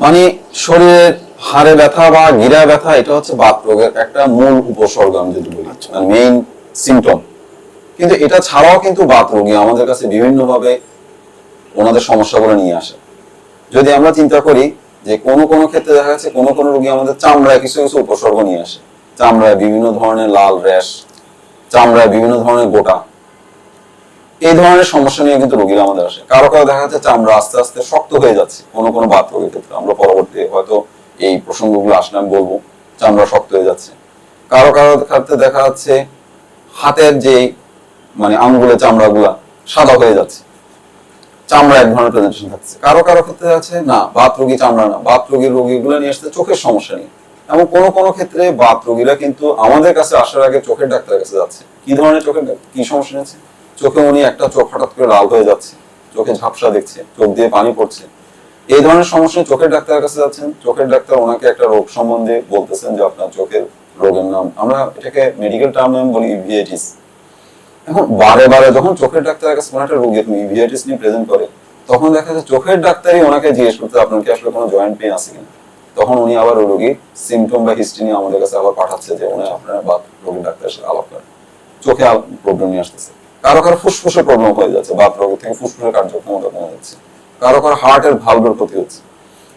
মানে শরীরের হাড়ে ব্যথা বা গিরায় ব্যথা এটা হচ্ছে বাত রোগের একটা মূল উপসর্গ আমি যদি বলি, মেইন সিমটম। কিন্তু এটা ছাড়াও কিন্তু বাত রোগী আমাদের কাছে বিভিন্ন ভাবে ওনাদের সমস্যাগুলো নিয়ে আসে। যদি আমরা চিন্তা করি যে কোনো ক্ষেত্রে দেখা যাচ্ছে কোনো রোগী আমাদের চামড়ায় কিছু কিছু উপসর্গ নিয়ে আসে, চামড়ায় বিভিন্ন ধরনের লাল র্যাশ, চামড়ায় বিভিন্ন ধরনের গোটা, এই ধরনের সমস্যা নিয়ে কিন্তু রোগীরা আমাদের আসে। কারো দেখা যাচ্ছে চামড়া আস্তে আস্তে শক্ত হয়ে যাচ্ছে, কোনো বাত রোগের ক্ষেত্রে আমরা পরবর্তী হয়তো এই প্রসঙ্গগুলো আসলে আমি বলবো, চামড়া শক্ত হয়ে যাচ্ছে। কারো ক্ষেত্রে দেখা যাচ্ছে হাতের যে মানে আঙ্গুলের চামড়াগুলা সাদা হয়ে যাচ্ছে, চামড়া এক ধরনের প্রেজেন্টেশন থাকছে। কারো ক্ষেত্রে আছে না বাত রোগী চামড়া না, বাত রোগীগুলো নিয়ে আসছে চোখের সমস্যা নিয়ে। এবং কোনো ক্ষেত্রে বাত রোগীরা কিন্তু আমাদের কাছে আসার আগে চোখের ডাক্তারের কাছে যাচ্ছে। কি ধরনের চোখের কি সমস্যা আছে, চোখে উনি একটা চোখ হঠাৎ করে লাল হয়ে যাচ্ছে, চোখে ঝাপসা দেখছে, চোখ দিয়ে পানি পড়ছে, এই ধরনের সমস্যা চোখের ডাক্তারের কাছে যাচ্ছেন। চোখের ডাক্তার ওনাকে একটা রোগ সম্বন্ধে বলতেছেন যে আপনার চোখের রোগের নাম, আমরা এটাকে মেডিকেল টার্মে বলি ইউভিআইটিস। এখন বারে যখন চোখের ডাক্তারের কাছে একটা রোগী ইউভিআইটিস নিয়ে প্রেজেন্ট করে, তখন দেখা যায় চোখের ডাক্তারই ওনাকে জিজ্ঞেস করতে আপনার কি আসলে কোনো জয়েন্ট পেইন আছে কিনা। তখন উনি আবার ওই রোগীর সিমটম বা হিস্ট্রি নিয়ে আমাদের কাছে আবার পাঠাচ্ছে যে উনি আপনার বাত রোগীর ডাক্তারের সাথে আলাপ করেন, চোখে প্রবলেম নিয়ে আসতেছে। কারো ফুসফুসে প্রবলেম হয়ে যাচ্ছে, বাত রোগ থেকে ফুসফুসের কার্যক্ষমতা কমে যাচ্ছে, কারো হার্টের ভালভের ক্ষতি হচ্ছে।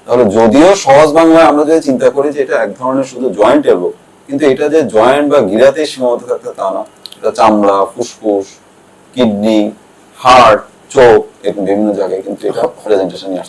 তাহলে যদিও সহজ বাংলায় আমরা যদি চিন্তা করি যে এটা এক ধরনের শুধু জয়েন্টের রোগ, কিন্তু এটা যে জয়েন্ট বা গিরাতেই সীমাবদ্ধ থাকতে তা না, এটা চামড়া, ফুসফুস, কিডনি, হার্ট, চোখ, এরকম বিভিন্ন জায়গায় কিন্তু এটা প্রেজেন্টেশন নিয়ে আসতে